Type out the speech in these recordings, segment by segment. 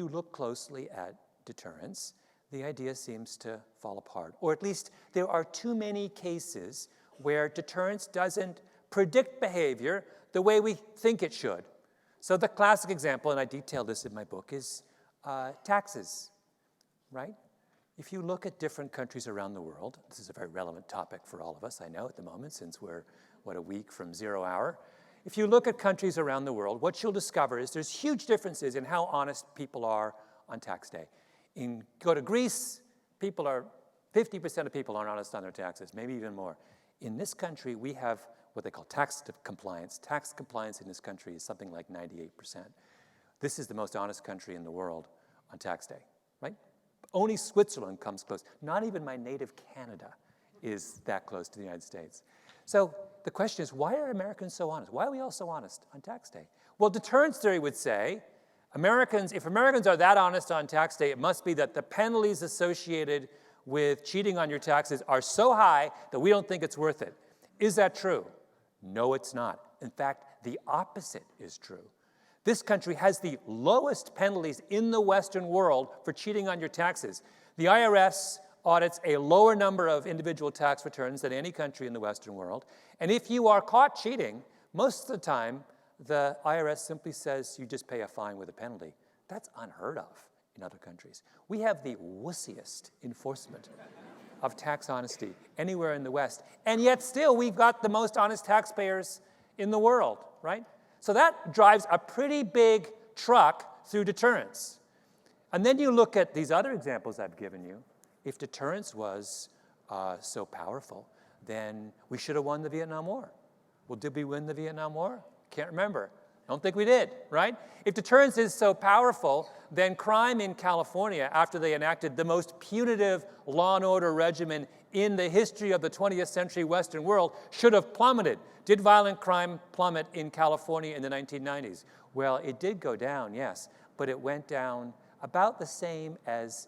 you look closely at deterrence, the idea seems to fall apart. Or at least there are too many cases where deterrence doesn't predict behavior the way we think it should. So the classic example, and I detail this in my book, is taxes, right? If you look at different countries around the world, this is a very relevant topic for all of us, I know, at the moment, since we're, a week from 0 hour. If you look at countries around the world, what you'll discover is there's huge differences in how honest people are on tax day. Go to Greece, 50% of people aren't honest on their taxes, maybe even more. In this country, we have what they call tax compliance. Tax compliance in this country is something like 98%. This is the most honest country in the world on tax day, right? Only Switzerland comes close. Not even my native Canada is that close to the United States. So the question is, why are Americans so honest? Why are we all so honest on tax day? Well, deterrence theory would say, if Americans are that honest on tax day, it must be that the penalties associated with cheating on your taxes are so high that we don't think it's worth it. Is that true? No, it's not. In fact, the opposite is true. This country has the lowest penalties in the Western world for cheating on your taxes. The IRS audits a lower number of individual tax returns than any country in the Western world. And if you are caught cheating, most of the time, the IRS simply says you just pay a fine with a penalty. That's unheard of in other countries. We have the wussiest enforcement of tax honesty anywhere in the West. And yet still, we've got the most honest taxpayers in the world, right? So that drives a pretty big truck through deterrence. And then you look at these other examples I've given you. If deterrence was so powerful, then we should have won the Vietnam War. Well, did we win the Vietnam War? Can't remember. Don't think we did, right? If deterrence is so powerful, then crime in California, after they enacted the most punitive law and order regimen in the history of the 20th century Western world, should have plummeted. Did violent crime plummet in California in the 1990s? Well, it did go down, yes, but it went down about the same as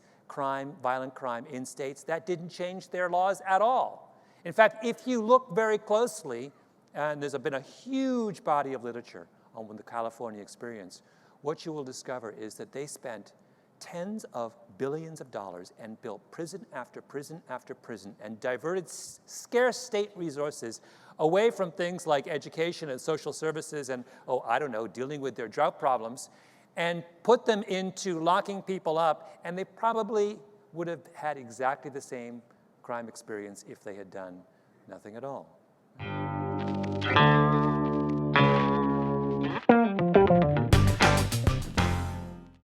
violent crime in states that didn't change their laws at all. In fact, if you look very closely, and there's been a huge body of literature on the California experience, what you will discover is that they spent tens of billions of dollars and built prison after prison after prison and diverted scarce state resources away from things like education and social services and, dealing with their drought problems, and put them into locking people up, and they probably would have had exactly the same crime experience if they had done nothing at all.